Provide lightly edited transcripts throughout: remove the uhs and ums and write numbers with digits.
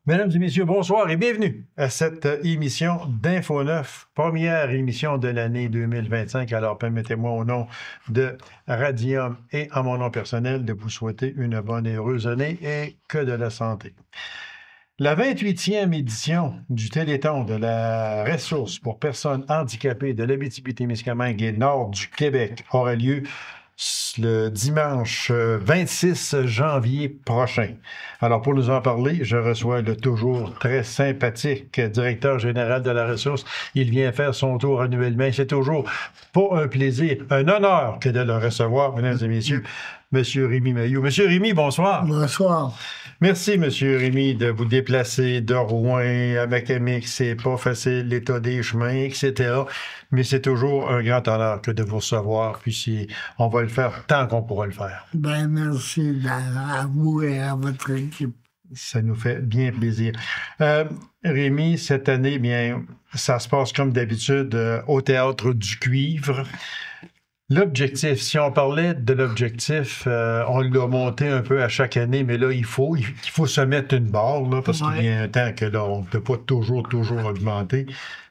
Mesdames et messieurs, bonsoir et bienvenue à cette émission d'Info 9, première émission de l'année 2025. Alors, permettez-moi au nom de Radium et en mon nom personnel de vous souhaiter une bonne et heureuse année et que de la santé. La 28e édition du Téléthon de la ressource pour personnes handicapées de l'Abitibi-Témiscamingue et nord du Québec aura lieu le dimanche 26 janvier prochain. Alors, pour nous en parler, je reçois le toujours très sympathique directeur général de la ressource. Il vient faire son tour annuellement. C'est toujours pas un plaisir, un honneur que de le recevoir, mesdames et messieurs, M. Rémi Mailloux. M. Rémi, bonsoir. Bonsoir. Merci, M. Rémi, de vous déplacer de Rouen à Macamic. C'est pas facile, l'état des chemins, etc. Mais c'est toujours un grand honneur que de vous recevoir. Puis on va le faire tant qu'on pourra le faire. Ben, merci à vous et à votre équipe. Ça nous fait bien plaisir. Rémi, cette année, bien, ça se passe comme d'habitude au Théâtre du Cuivre. L'objectif, si on parlait de l'objectif, on l'a monté un peu à chaque année, mais là, il faut se mettre une barre, là, parce qu'il y a un temps que là, on ne peut pas toujours augmenter.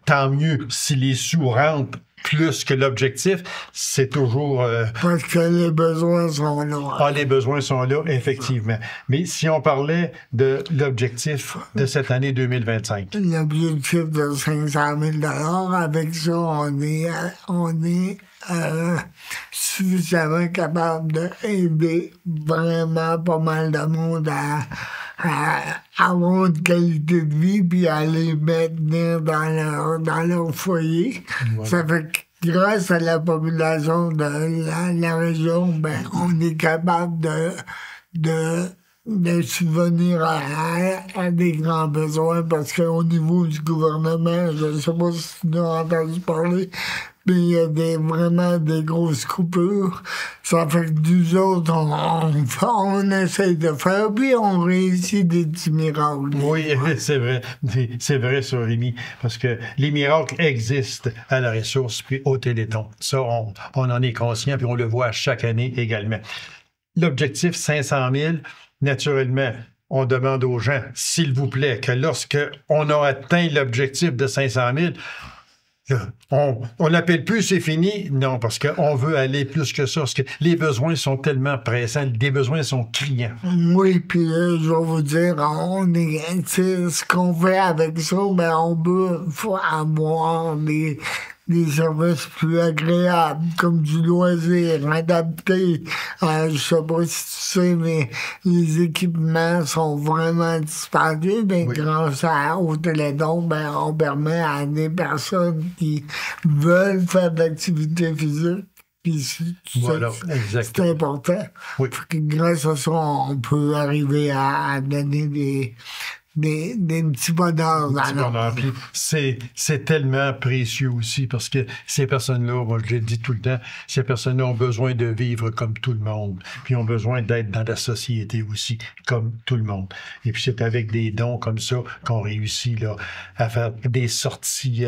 Tant mieux si les sous rentrent plus que l'objectif, c'est toujours... Parce que les besoins sont là. Ah, les besoins sont là, effectivement. Mais si on parlait de l'objectif de cette année 2025. L'objectif de 500 000 avec ça, on est suffisamment capable d'aider vraiment pas mal de monde à avoir une qualité de vie puis à les maintenir dans leur foyer. Ouais. Ça fait que grâce à la population de la région, ben, on est capable de subvenir à des grands besoins parce qu'au niveau du gouvernement, je ne sais pas si tu as entendu parler, mais il y a vraiment des grosses coupures. Ça fait que nous autres, on essaie de faire, puis on réussit des petits miracles. Oui, c'est vrai. C'est vrai, ça, Rémi, parce que les miracles existent à la ressource, puis au Téléthon. Ça, on en est conscient, puis on le voit chaque année également. L'objectif 500 000, naturellement, on demande aux gens, s'il vous plaît, que lorsque on a atteint l'objectif de 500 000, on n'appelle plus, c'est fini. Non, parce qu'on veut aller plus que ça. Parce que les besoins sont tellement pressants, les besoins sont criants. Oui, puis je vais vous dire, ce qu'on fait avec ça, ben, on peut avoir des services plus agréables, comme du loisir, adapté. Je sais pas si tu sais, mais les équipements sont vraiment dispendieux. Ben, oui. Grâce au Téléthon, ben, on permet à des personnes qui veulent faire de l'activité physique. Puis voilà, c'est important. Oui. Grâce à ça, on peut arriver à donner des petits bonheurs. Puis c'est tellement précieux aussi parce que ces personnes-là, moi je le dis tout le temps, ces personnes-là ont besoin de vivre comme tout le monde, puis ont besoin d'être dans la société aussi comme tout le monde. Et puis c'est avec des dons comme ça qu'on réussit là, à faire des sorties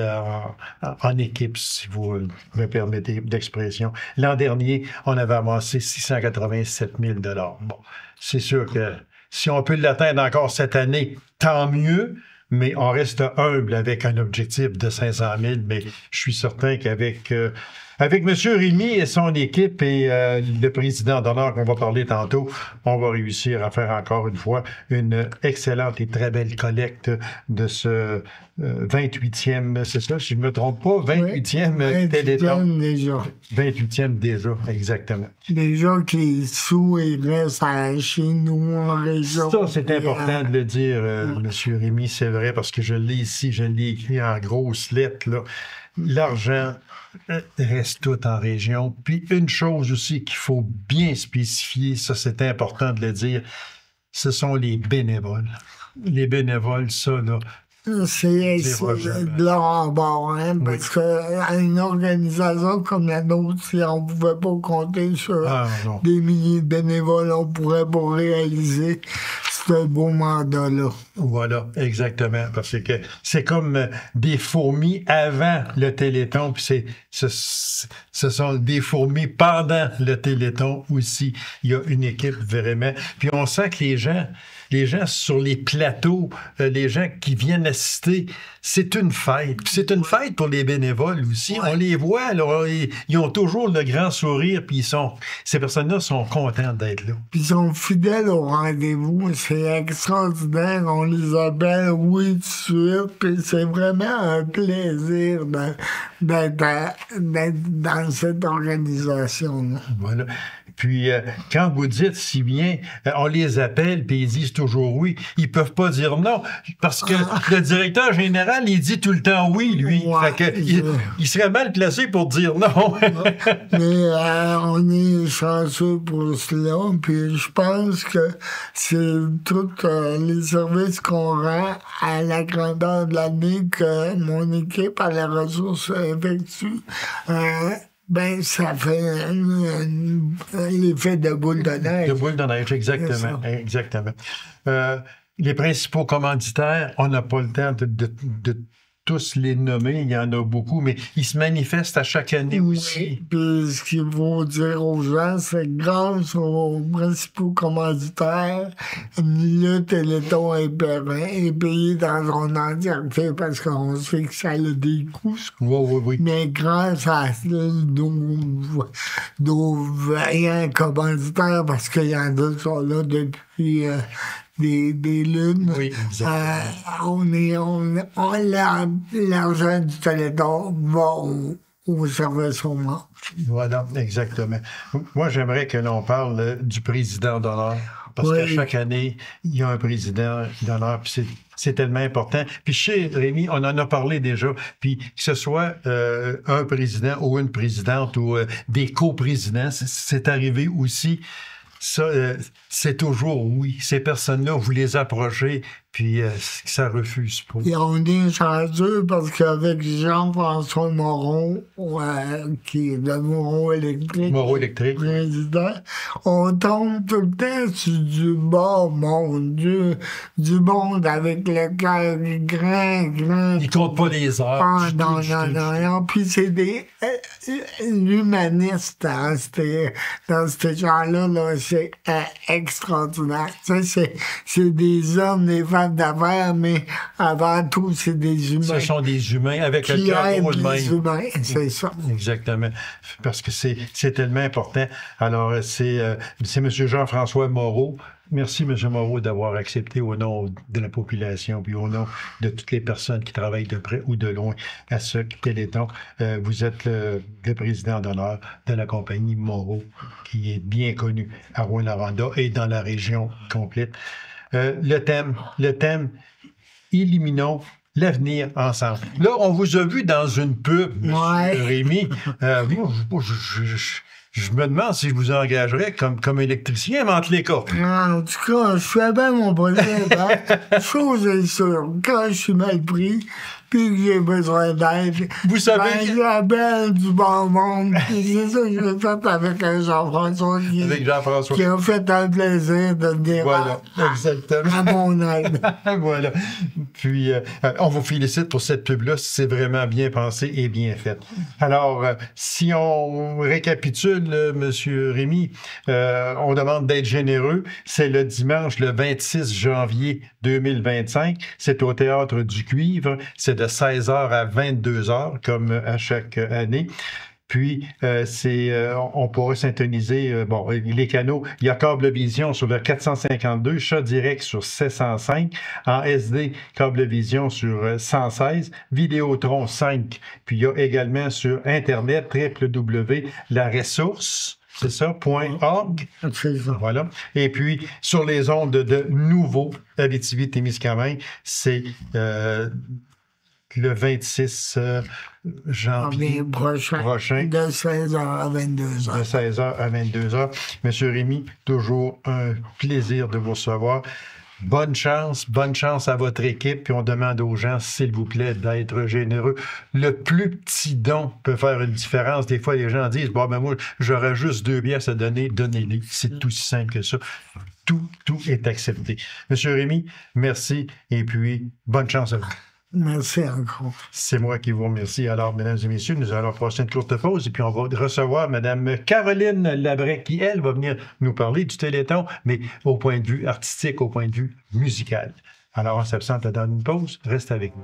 en équipe, si vous me permettez l'expression. L'an dernier, on avait amassé 687 000 $. Bon, c'est sûr que si on peut l'atteindre encore cette année, tant mieux, mais on reste humble avec un objectif de 500 000. Mais je suis certain qu'avec avec M. Rémi et son équipe et le président d'honneur qu'on va parler tantôt, on va réussir à faire encore une fois une excellente et très belle collecte de ce 28e, c'est ça, si je ne me trompe pas, 28e Téléthon. 28e déjà. 28e déjà, exactement. Déjà que les sous, ils restent chez nous en région. Ça, c'est important de le dire, M. Rémi, c'est vrai, parce que je l'ai ici, je l'ai écrit en grosses lettres, là. L'argent reste tout en région. Puis une chose aussi qu'il faut bien spécifier, ça c'est important de le dire, ce sont les bénévoles. Les bénévoles, ça, là, c'est de l'or en bord, hein, oui. Parce qu'une organisation comme la nôtre, si on ne pouvait pas compter sur des milliers de bénévoles, on ne pourrait pas réaliser ce beau mandat-là. Voilà, exactement. Parce que c'est comme des fourmis avant le Téléthon, puis ce sont des fourmis pendant le Téléthon aussi. Il y a une équipe vraiment. Puis on sent que les gens sur les plateaux, les gens qui viennent assister, c'est une fête. Puis c'est une fête pour les bénévoles aussi. Ouais. On les voit, alors, ils ont toujours le grand sourire, puis ces personnes-là sont contentes d'être là. Puis ils sont fidèles au rendez-vous. C'est extraordinaire. On les appelle, oui, tout de suite. Puis c'est vraiment un plaisir d'être dans cette organisation-là. Voilà. Puis, quand vous dites si bien, on les appelle, puis ils disent toujours oui, ils peuvent pas dire non, parce que le directeur général, il dit tout le temps oui, lui. Ouais, fait que, il serait mal placé pour dire non. Mais on est chanceux pour cela, puis je pense que c'est tous les services qu'on rend à la grandeur de l'année que mon équipe à la ressource effectue. Ben, ça fait l'effet de boule de neige. De boule de neige, exactement. Exactement. Les principaux commanditaires, on n'a pas le temps de tous les nommer, il y en a beaucoup, mais ils se manifestent à chaque année aussi. Puis ce qu'il faut dire aux gens, c'est que grâce aux principaux commanditaires, le Téléthon est payé dans son entièreté parce qu'on sait que ça a des coûts. Oui. Mais grâce à nos vaillants commanditaires, parce qu'il y en a qui sont là depuis des lunes. Oui, l'argent du Téléthon va au service aux membres. Voilà, exactement. Moi, j'aimerais que l'on parle du président d'honneur. Parce qu'à chaque année, il y a un président d'honneur, puis c'est tellement important. Puis chez Rémi, on en a parlé déjà, puis que ce soit un président ou une présidente ou des coprésidents, c'est arrivé aussi. Ça, c'est toujours oui. Ces personnes-là, vous les approchez, puis ça refuse pas. Et on est chanceux parce qu'avec Jean-François Moreau, qui est de Moreau Électrique, président, on tombe tout le temps sur du bon monde, du monde avec le cœur grand. Ils comptent pas les heures. Non. Puis c'est des l'humaniste dans ces gens-là, là, c'est extraordinaire. C'est des hommes, des femmes d'affaires, mais avant tout, c'est des humains. Ce sont des humains avec le cœur gros de même. Des humains, c'est ça. Exactement. Parce que c'est tellement important. Alors, c'est M. Jean-François Moreau. Merci, M. Moreau, d'avoir accepté au nom de la population puis au nom de toutes les personnes qui travaillent de près ou de loin à ce Téléthon. Vous êtes le président d'honneur de la compagnie Moreau, qui est bien connue à Rouyn-Noranda et dans la région complète. Le thème, éliminons l'avenir ensemble. Là, on vous a vu dans une pub, Rémi. Je me demande si je vous engagerais comme électricien, mais entre les cas. En tout cas, je fais bien mon projet. Chose est sûre, quand je suis mal pris, puis que j'ai besoin d'aide, vous savez, j'appelle du bon monde. C'est ça que j'ai fait avec Jean-François. Qui a fait un plaisir de venir à mon aide. Voilà. Puis, on vous félicite pour cette pub-là. C'est vraiment bien pensé et bien fait. Alors, si on récapitule, M. Rémi, on demande d'être généreux. C'est le dimanche, le 26 janvier 2025. C'est au Théâtre du Cuivre. C'est de 16h à 22h, comme à chaque année. Puis, on pourra syntoniser les canaux. Il y a Cablevision sur le 452, Chat Direct sur 705, en SD, Cablevision sur 116, Vidéotron 5. Puis, il y a également sur Internet, www.laressource. C'est ça, .org. Voilà. Et puis, sur les ondes de Nouveau, Abitibi-Témiscamingue, c'est le 26 janvier prochain. De 16h à 22h. De 16h à 22h. Monsieur Rémi, toujours un plaisir de vous recevoir. Bonne chance à votre équipe. Puis on demande aux gens, s'il vous plaît, d'être généreux. Le plus petit don peut faire une différence. Des fois, les gens disent, moi, j'aurais juste 2 pièces à donner, donnez-les. C'est aussi simple que ça. tout est accepté. Monsieur Rémy, merci et puis bonne chance à vous. Merci encore. C'est moi qui vous remercie. Alors, mesdames et messieurs, nous allons passer une courte pause et puis on va recevoir Mme Caroline Labrec qui, elle, va venir nous parler du Téléthon, mais au point de vue artistique, au point de vue musical. Alors, on s'absente dans une pause. Reste avec nous.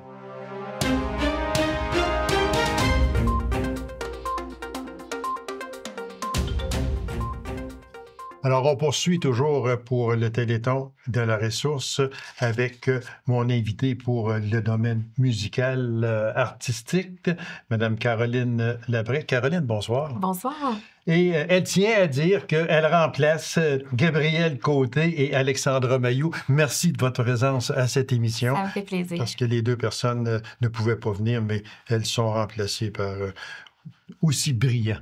Alors, on poursuit toujours pour le Téléthon de la ressource avec mon invité pour le domaine musical artistique, Mme Caroline Labrec. Caroline, bonsoir. Bonsoir. Et elle tient à dire qu'elle remplace Gabriel Côté et Alexandra Mailloux. Merci de votre présence à cette émission. Ça me fait plaisir. Parce que les deux personnes ne pouvaient pas venir, mais elles sont remplacées par aussi brillants.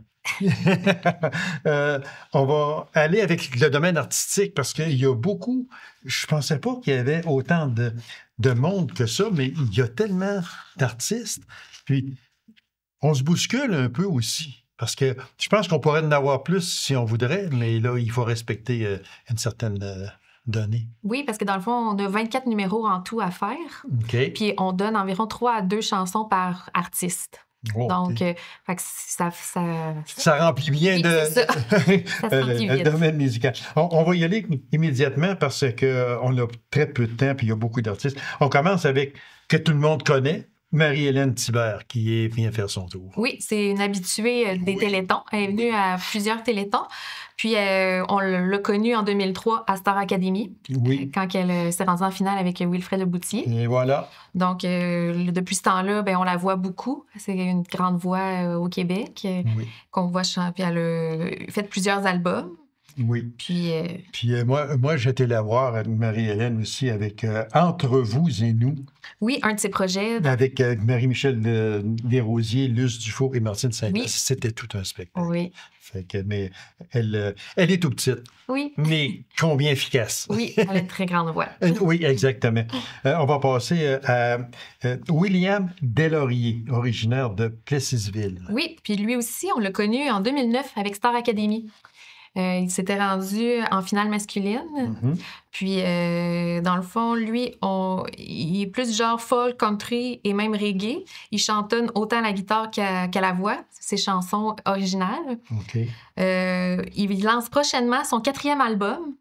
On va aller avec le domaine artistique parce qu'il y a beaucoup, je pensais pas qu'il y avait autant de monde que ça, mais il y a tellement d'artistes. Puis, on se bouscule un peu aussi parce que je pense qu'on pourrait en avoir plus si on voudrait, mais là, il faut respecter une certaine donnée. Oui, parce que dans le fond, on a 24 numéros en tout à faire. OK. Puis, on donne environ 3 à 2 chansons par artiste. Oh, Donc, OK. fait que Ça remplit bien Oui, c'est ça. Ça se remplit le vite. domaine musical. On va y aller immédiatement parce qu'on a très peu de temps puis il y a beaucoup d'artistes. On commence avec que tout le monde connaît, Marie-Hélène Thibert, qui vient faire son tour. Oui, c'est une habituée des Télétons. Elle est venue à plusieurs Télétons. Puis, on l'a connue en 2003 à Star Academy, Oui. quand elle s'est rendue en finale avec Wilfred Leboutier. Et voilà. Donc, depuis ce temps-là, ben, on la voit beaucoup. C'est une grande voix au Québec Oui. qu'on voit chanter. Puis, elle a fait plusieurs albums. Oui. Puis, Moi, j'étais la voir, Marie-Hélène aussi, avec Entre vous et nous, oui, un de ses projets. avec Marie-Michel Desrosiers, Luce Dufault et Martine Saint-Denis. Oui. C'était tout un spectacle. Oui. Fait que, mais elle est tout petite, Oui. mais combien efficace. Oui, elle a une très grande voix. Oui, exactement. On va passer à William Deslauriers, originaire de Plessisville. Oui, puis lui aussi, on l'a connu en 2009 avec Star Academy. Il s'était rendu en finale masculine. Mhm. Puis, dans le fond, lui, il est plus genre folk, country et même reggae. Il chantonne autant la guitare qu'à la voix, ses chansons originales. OK. Il lance prochainement son 4e album,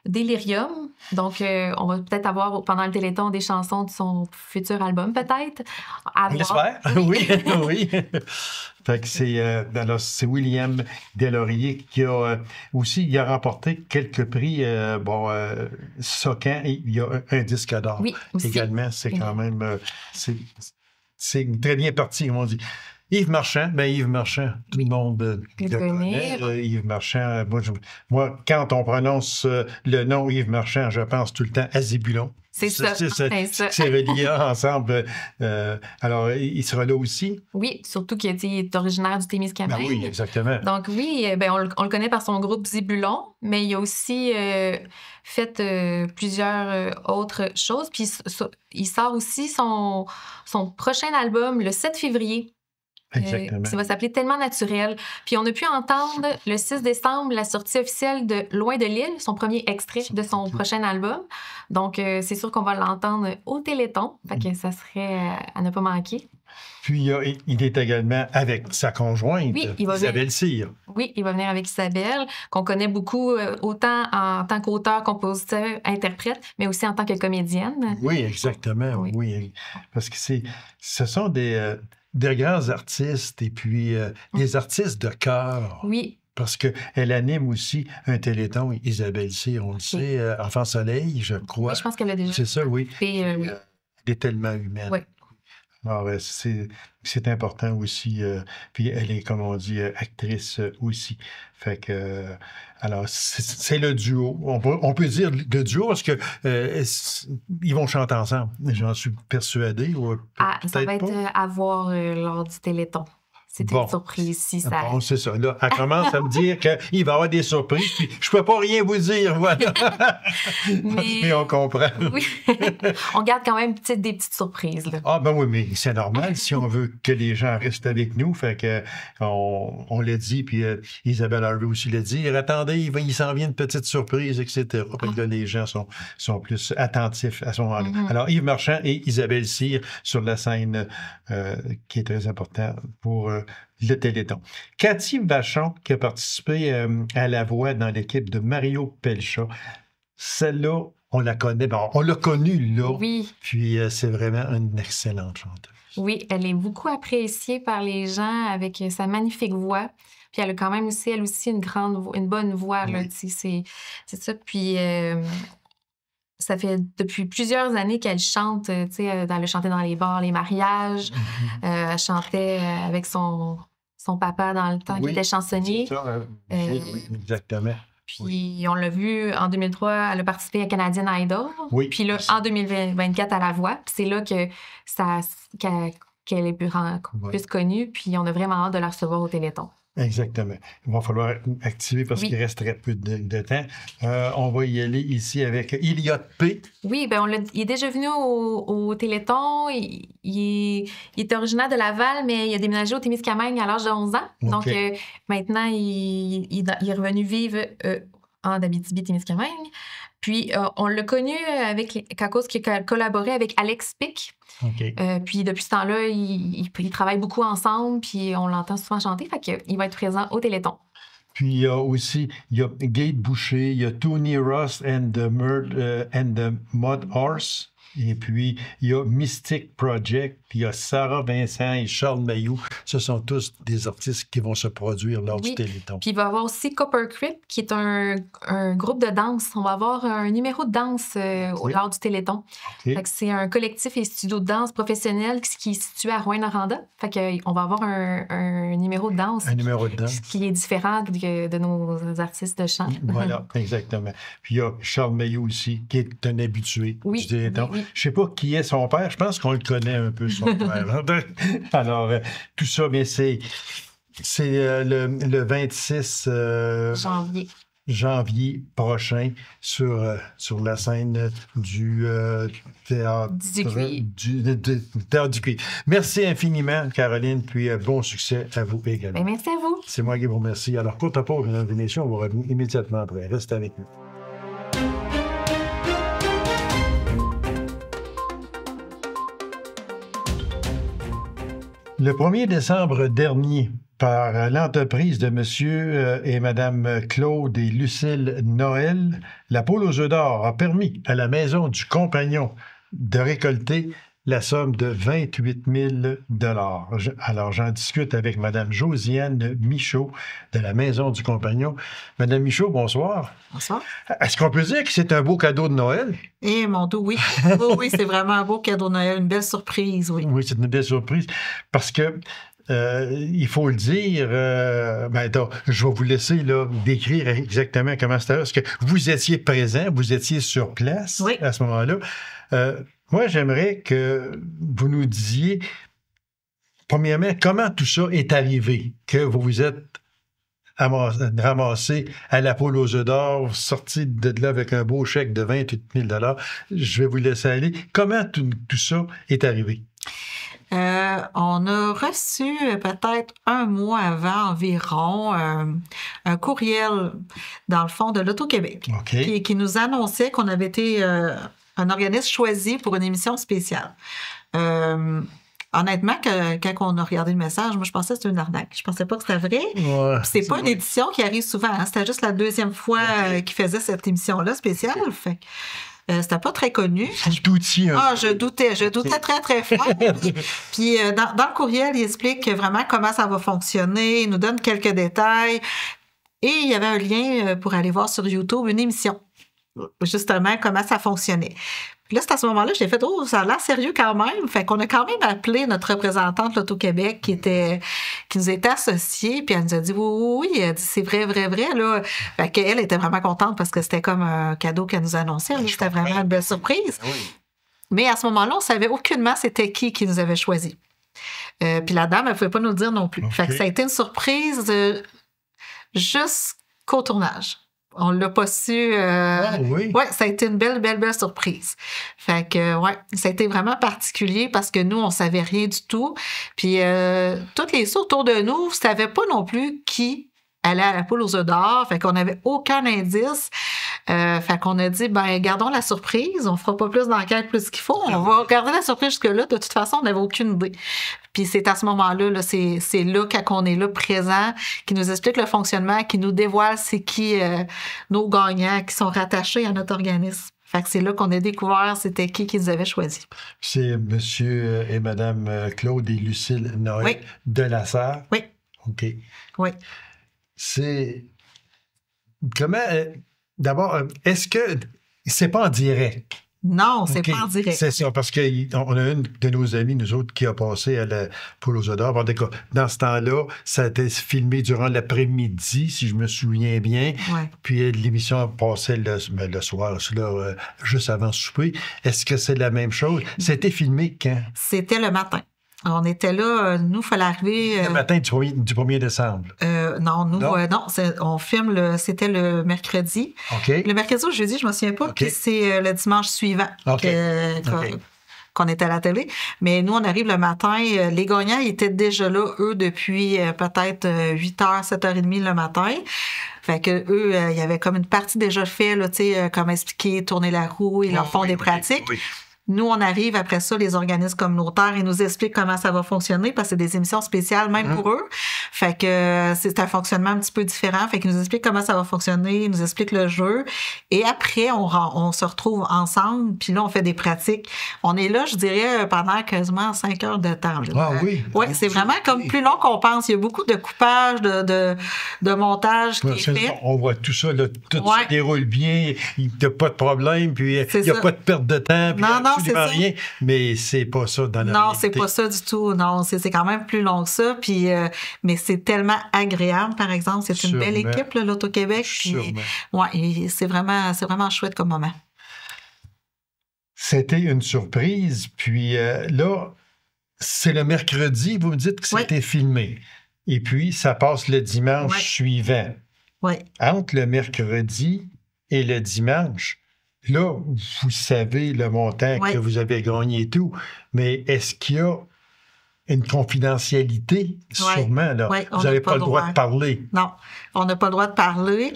Delirium. Donc, on va peut-être avoir pendant le Téléthon des chansons de son futur album, peut-être. À On voir. l'espère. Oui, oui. Fait que c'est William Deslauriers qui a aussi il a remporté quelques prix. Socan, et il y a un disque d'or. Oui, aussi. Également, c'est quand même c'est très bien parti, comme on dit. Yves Marchand, tout le monde le connaît. Yves Marchand, moi, quand on prononce le nom Yves Marchand, je pense tout le temps à Zébulon. C'est ça. C'est relié ensemble. Alors, il sera là aussi? Oui, surtout qu'il est originaire du Témiscamingue. Ben oui, exactement. Donc oui, on le connaît par son groupe Zébulon, mais il a aussi fait plusieurs autres choses. Puis il sort aussi son prochain album le 7 février. Exactement. Ça va s'appeler Tellement naturel. Puis on a pu entendre le 6 décembre la sortie officielle de Loin de l'île, son premier extrait de son prochain album. Donc c'est sûr qu'on va l'entendre au Téléthon. Fait que ça serait à ne pas manquer. Puis il est également avec sa conjointe, oui, Isabelle Cyr. Oui, il va venir avec Isabelle, qu'on connaît beaucoup autant en tant qu'auteur, compositeur, interprète, mais aussi en tant que comédienne. Oui, exactement. Oui. Parce que ce sont des grands artistes et puis des artistes de cœur. Oui. Parce qu'elle anime aussi un téléthon, Isabelle Cyr, on le sait, Enfant Soleil, je crois. Oui, je pense qu'elle a déjà. C'est ça, oui. Oui. Elle est tellement humaine. Oui. Alors, c'est important aussi. Puis elle est, comme on dit, actrice aussi. Fait que, alors, c'est le duo. On peut dire le duo parce que ils vont chanter ensemble. J'en suis persuadé. Ou ça va être à voir lors du Téléthon. C'est Bon. une surprise si ça... Bon, c'est ça. Là, elle commence à me dire qu'il va y avoir des surprises, puis je peux pas rien vous dire, voilà. Mais on comprend. Oui. On garde quand même des petites surprises, là. Ah, ben oui, mais c'est normal si on veut que les gens restent avec nous. Fait que on l'a dit, puis Isabelle Harvey aussi l'a dit. Attendez, il s'en vient une petite surprise, etc. Fait que là, les gens sont plus attentifs à ce moment-là. Alors, Yves Marchand et Isabelle Cyr sur la scène qui est très importante pour le Téléthon. Cathy Vachon, qui a participé à la voix dans l'équipe de Mario Pelchat, celle-là, on la connaît. Bon, on l'a connue, là. Oui. Puis, c'est vraiment une excellente chanteuse. Oui, elle est beaucoup appréciée par les gens avec sa magnifique voix. Puis elle a quand même aussi, elle aussi, une bonne voix, là, tu sais, c'est ça. Puis ça fait depuis plusieurs années qu'elle chante, tu sais, elle chantait dans les bars, les mariages. Elle chantait avec son papa dans le temps, qui était chansonnier. C'est ça, oui, exactement. Puis on l'a vu en 2003, elle a participé à Canadian Idol. Oui. Puis là, en 2024, à la voix. Puis c'est là que qu'elle est plus connue. Puis on a vraiment hâte de la recevoir au Téléthon. Exactement. Il va falloir activer parce qu'il reste très peu de temps. On va y aller ici avec Elliot P. Oui, ben il est déjà venu au Téléthon. Il est originaire de Laval, mais il a déménagé au Témiscamingue à l'âge de 11 ans. Okay. Donc maintenant, il est revenu vivre en Abitibi-Témiscamingue. Puis, on l'a connu à cause qu'il a collaboré avec Alex Pic. Okay. Puis, depuis ce temps-là, ils travaillent beaucoup ensemble, puis on l'entend souvent chanter. Fait qu'il va être présent au Téléthon. Puis, il y a Gate Boucher, il y a Tony Ross and the Mud Horse. Et puis, il y a Mystic Project, puis il y a Sarah Vincent et Charles Mailloux. Ce sont tous des artistes qui vont se produire lors du Téléthon. Puis il va y avoir aussi Copper Crip, qui est un groupe de danse. On va avoir un numéro de danse lors du Téléthon. Fait que c'est un collectif et studio de danse professionnel qui est situé à Rouyn-Noranda. Fait qu'on va avoir un numéro de danse. Un numéro de danse. Qui est différent de nos artistes de chant. Voilà, exactement. Puis il y a Charles Mailloux aussi, qui est un habitué du Téléthon. Oui. Je ne sais pas qui est son père. Je pense qu'on le connaît un peu, son père. Alors, tout ça, mais c'est le 26 janvier prochain sur la scène du Théâtre du Cuivre. Merci infiniment, Caroline, puis bon succès à vous également. Bien, merci à vous. C'est moi qui vous remercie. Alors, courte pause, mesdames et messieurs, on va revenir immédiatement après. Restez avec nous. Le 1er décembre dernier, par l'entreprise de M. et Mme Claude et Lucille Noël, la poule aux œufs d'or a permis à la Maison du Compagnon de récolter la somme de 28 000 $. Alors, j'en discute avec Mme Josiane Michaud de la Maison du Compagnon. Mme Michaud, bonsoir. Bonsoir. Est-ce qu'on peut dire que c'est un beau cadeau de Noël? Eh, mon Dieu, oui. Oui, c'est vraiment un beau cadeau de Noël, une belle surprise, oui. Oui, c'est une belle surprise parce que il faut le dire, je vais vous laisser là, décrire exactement comment c'était. Parce que vous étiez présent, vous étiez sur place à ce moment-là. Moi, j'aimerais que vous nous disiez, premièrement, comment tout ça est arrivé, que vous vous êtes ramassé à la poule aux œufs d'or, sorti de là avec un beau chèque de 28 000 $. Je vais vous laisser aller. Comment tout ça est arrivé? On a reçu peut-être un mois avant environ un courriel, dans le fond, de l'Auto-Québec qui nous annonçait qu'on avait été un organisme choisi pour une émission spéciale. Honnêtement, quand on a regardé le message, moi, je pensais que c'était une arnaque. Je pensais pas que c'était vrai. Ouais, c'est pas une édition qui arrive souvent. Hein? C'était juste la deuxième fois qu'ils faisaient cette émission-là spéciale. Fait c'était pas très connu. Vous doutiez. Je doutais très, très fort. Puis dans le courriel, il explique vraiment comment ça va fonctionner. Il nous donne quelques détails. Et il y avait un lien pour aller voir sur YouTube une émission. Justement, comment ça fonctionnait. Puis là, c'est à ce moment-là que j'ai fait « ça a l'air sérieux quand même ». Fait qu'on a quand même appelé notre représentante de l'Auto-Québec qui nous était associée, puis elle nous a dit « oui, elle dit, c'est vrai, là ». Fait qu'elle était vraiment contente parce que c'était comme un cadeau qu'elle nous annonçait. C'était vraiment une belle surprise. Oui. Mais à ce moment-là, on savait aucunement c'était qui nous avait choisi. Puis la dame, elle ne pouvait pas nous le dire non plus. OK. Fait que ça a été une surprise jusqu'au tournage. On l'a pas su. Oui. Ouais, ça a été une belle surprise. Fait que, ouais, ça a été vraiment particulier parce que nous, on savait rien du tout. Puis, toutes les sous autour de nous ne savaient pas non plus qui allait à la poule aux œufs d'or. Fait qu'on n'avait aucun indice. Fait qu'on a dit, ben, gardons la surprise. On fera pas plus d'enquête plus qu'il faut. On va garder la surprise jusque-là. De toute façon, on n'avait aucune idée. Puis c'est à ce moment-là, là, c'est là, quand on est là présent, qui nous explique le fonctionnement, qui nous dévoile c'est qui nos gagnants qui sont rattachés à notre organisme. Fait que c'est là qu'on a découvert c'était qui qu'ils avaient choisi. C'est monsieur et madame Claude et Lucille Noël Oui. de la Sarre. Oui. OK. Oui. C'est... Comment... D'abord, est-ce que... C'est pas en direct? Non, c'est OK. pas en direct. C'est ça, parce qu'on a une de nos amis, nous autres, qui a passé à la poule aux œufs d'or. En tout cas, dans ce temps-là, ça a été filmé durant l'après-midi, si je me souviens bien. Ouais. Puis l'émission passait le soir, là, juste avant souper. Est-ce que c'est la même chose? C'était filmé quand? C'était le matin. On était là, nous, il fallait arriver... Le matin du 1er décembre. non, nous, Non? non, on filme, c'était le mercredi. OK. Le mercredi ou le jeudi, je ne me souviens pas. OK. Puis c'est le dimanche suivant OK. qu'on qu'on était à la télé. Mais nous, on arrive le matin. Les gagnants étaient déjà là, eux, depuis peut-être 8h, 7h30 le matin. Fait que eux, il y avait comme une partie déjà faite, là, tu sais, comme expliquer, tourner la roue, ils leur font des pratiques. Oui. Nous, on arrive après ça, les organismes communautaires, ils nous expliquent comment ça va fonctionner parce que c'est des émissions spéciales même pour eux. Fait que c'est un fonctionnement un petit peu différent. Fait qu'ils nous expliquent comment ça va fonctionner, ils nous expliquent le jeu. Et après, on se retrouve ensemble, puis là, on fait des pratiques. On est là, je dirais, pendant quasiment 5 heures de temps. Là. Ah oui? Oui, c'est vraiment comme plus long qu'on pense. Il y a beaucoup de coupage, de montage qui est fait. On voit tout ça, là, tout Ouais. se déroule bien, il n'y a pas de problème, puis il C'est n'y a ça. pas de perte de temps, puis Non, non, absolument c'est ça. rien. Mais c'est pas ça dans la Non, réalité. c'est pas ça du tout. Non, c'est quand même plus long que ça. Puis, mais c'est tellement agréable, par exemple. C'est une belle Sûrement. équipe, là, l'Auto-Québec. Puis, Sûrement. ouais, et c'est vraiment chouette comme moment. C'était une surprise, puis là, c'est le mercredi, vous me dites que Oui. c'était filmé. Et puis, ça passe le dimanche Oui. suivant. Oui. Entre le mercredi et le dimanche, là, vous savez le montant Oui. que vous avez gagné et tout, mais est-ce qu'il y a une confidentialité? Oui. Sûrement, là. Oui, on Vous n'a n'avez pas pas le le droit droit. de parler. Non, on n'a pas le droit de parler.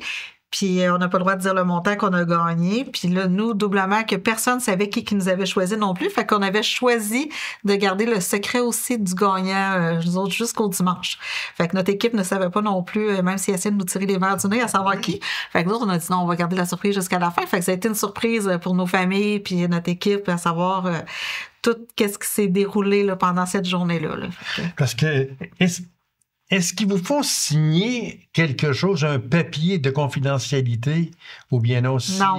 Puis, on n'a pas le droit de dire le montant qu'on a gagné. Puis là, nous, doublement, que personne ne savait qui nous avait choisi non plus. Fait qu'on avait choisi de garder le secret aussi du gagnant, nous autres, jusqu'au dimanche. Fait que notre équipe ne savait pas non plus, même s'ils essayaient de nous tirer les verres du nez à savoir qui. Fait que nous autres, on a dit non, on va garder la surprise jusqu'à la fin. Fait que ça a été une surprise pour nos familles puis notre équipe à savoir tout qu'est-ce qui s'est déroulé là, pendant cette journée-là. Là. Fait que- Parce que, est-ce qu'ils vous font signer quelque chose, un papier de confidentialité, ou bien non?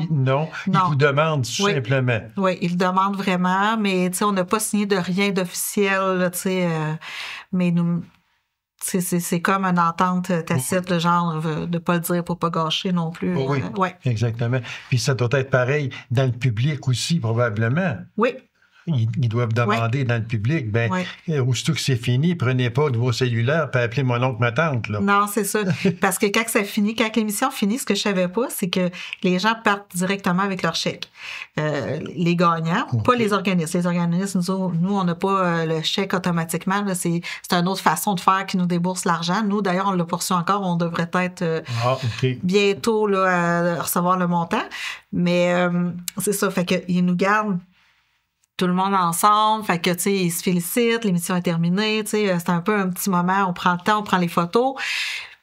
Non. Ils Non. vous demandent tout Oui. simplement. Oui, ils le demandent vraiment, mais tu sais, on n'a pas signé de rien d'officiel, là, tu sais, mais nous, c'est comme une entente tacite, le genre de ne pas le dire pour pas gâcher non plus. Oui. Ouais. Exactement. Puis ça doit être pareil dans le public aussi, probablement. Oui, Ils doivent demander dans le public, ben, aussitôt que c'est fini, prenez pas de vos cellulaires et appelez mon oncle, ma tante. Là. non, c'est ça. Parce que quand l'émission finit, ce que je savais pas, c'est que les gens partent directement avec leur chèque. Les gagnants, pas les organismes. Les organismes, nous on n'a pas le chèque automatiquement. Là, c'est une autre façon de faire qui nous débourse l'argent. Nous, d'ailleurs, on l'a poursuit encore. On devrait être bientôt là, à recevoir le montant. Mais c'est ça. Fait qu'ils nous gardent tout le monde ensemble, fait que, tu sais, ils se félicitent, l'émission est terminée, tu sais, c'est un peu un petit moment, on prend le temps, on prend les photos,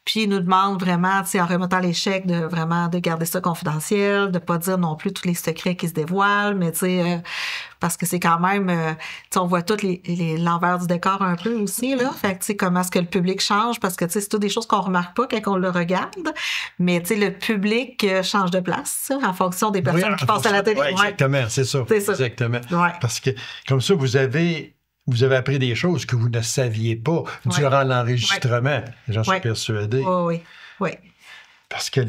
puis ils nous demandent vraiment, tu sais, en remettant les chèques, de garder ça confidentiel, de pas dire non plus tous les secrets qui se dévoilent, mais tu sais, parce que c'est quand même, tu sais, on voit tout l'envers du décor un peu aussi, là, fait que, tu sais, comment est-ce que le public change, parce que, tu sais, c'est toutes des choses qu'on remarque pas quand on le regarde, mais, tu sais, le public change de place, ça, en fonction des personnes qui passent à la télé. Oui, exactement, c'est ça. C'est ça. Exactement. Ouais. Parce que, comme ça, vous avez appris des choses que vous ne saviez pas durant l'enregistrement. J'en suis persuadé. Oui, oui. Parce que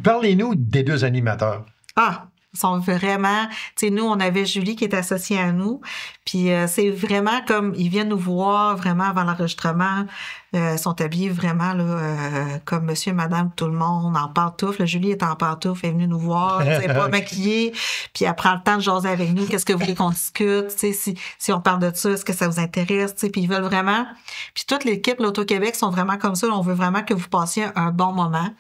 parlez-nous des deux animateurs. Ah, sont vraiment... Tu sais, nous, on avait Julie qui est associée à nous. Puis c'est vraiment comme... Ils viennent nous voir vraiment avant l'enregistrement. Ils sont habillés vraiment là, comme monsieur et madame, tout le monde, en pantoufles. Julie est en pantoufles, elle est venue nous voir, elle n'est pas maquillée. Puis elle prend le temps de jaser avec nous. Qu'est-ce que vous voulez qu'on discute? Si on parle de ça, est-ce que ça vous intéresse? Puis ils veulent vraiment... Puis toute l'équipe, l'Auto-Québec, sont vraiment comme ça. On veut vraiment que vous passiez un bon moment.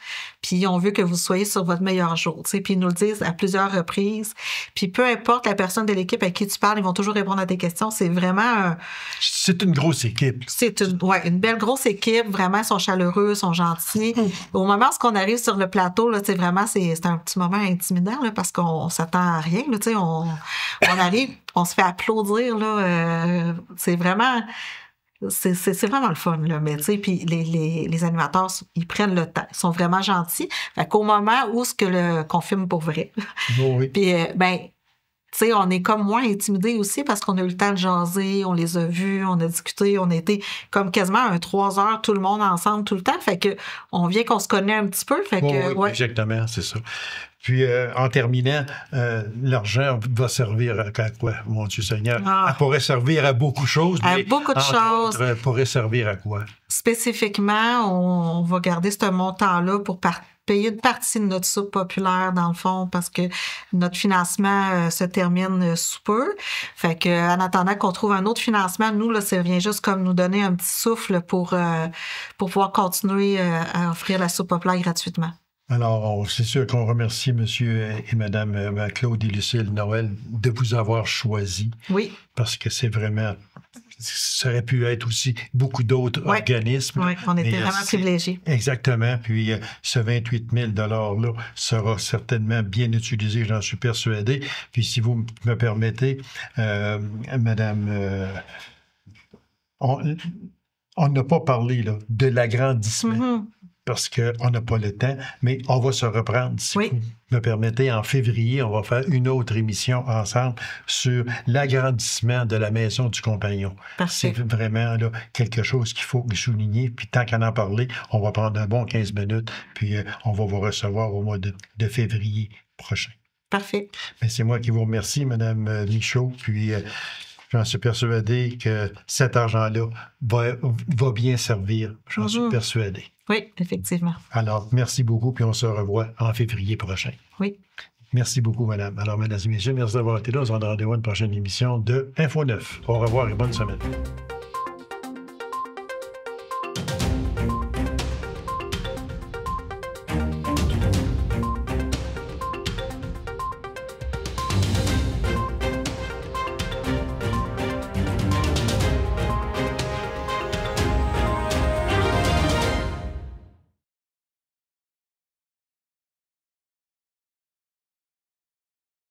Puis on veut que vous soyez sur votre meilleur jour. Puis ils nous le disent à plusieurs reprises. Puis peu importe la personne de l'équipe à qui tu parles, ils vont toujours répondre à tes questions. C'est vraiment... C'est une grosse équipe. C'est une belle grosse équipe. Vraiment, ils sont chaleureux, ils sont gentils. Au moment où on arrive sur le plateau, là, vraiment, c'est un petit moment intimidant là, parce qu'on s'attend à rien. Là, on arrive, on se fait applaudir. Là, c'est vraiment... C'est vraiment le fun, là. Mais, tu sais, puis les animateurs, ils prennent le temps. Ils sont vraiment gentils. Fait qu'au moment où qu'on filme pour vrai. Oh oui. Puis, tu sais, on est comme moins intimidés aussi parce qu'on a eu le temps de jaser, on les a vus, on a discuté, on a été comme quasiment 3 heures, tout le monde ensemble, tout le temps. Fait que on vient qu'on se connaît un petit peu. Fait que, oui, exactement, c'est ça. Puis, en terminant, l'argent va servir à quoi, mon Dieu Seigneur? Elle pourrait servir à beaucoup de choses. À beaucoup de choses. Elle pourrait servir à quoi? Spécifiquement, on va garder ce montant-là pour payer une partie de notre soupe populaire, dans le fond, parce que notre financement se termine sous peu. Fait que, en attendant qu'on trouve un autre financement, nous, là, ça vient juste comme nous donner un petit souffle pour pouvoir continuer à offrir la soupe populaire gratuitement. Alors, c'est sûr qu'on remercie M. et Mme Claude et Lucille Noël de vous avoir choisi. Oui. Parce que c'est vraiment... Ça aurait pu être aussi beaucoup d'autres organismes. Oui, on était vraiment privilégiés. Exactement. Puis, ce 28 000 $-là sera certainement bien utilisé, j'en suis persuadé. Puis, si vous me permettez, Madame... on n'a pas parlé là, de l'agrandissement. Mm-hmm. Parce qu'on n'a pas le temps, mais on va se reprendre, si vous me permettez. En février, on va faire une autre émission ensemble sur l'agrandissement de la Maison du Compagnon. Parfait. C'est vraiment là, quelque chose qu'il faut souligner. Puis tant qu'à en parler, on va prendre un bon 15 minutes, puis on va vous recevoir au mois de février prochain. Parfait. Mais c'est moi qui vous remercie, Mme Michaud, puis... j'en suis persuadé que cet argent-là va bien servir. J'en suis persuadé. Oui, effectivement. Alors, merci beaucoup, puis on se revoit en février prochain. Oui. Merci beaucoup, madame. Alors, mesdames et messieurs, merci d'avoir été là. On se rendra rendez-vous à une prochaine émission de Info 9. Au revoir et bonne semaine.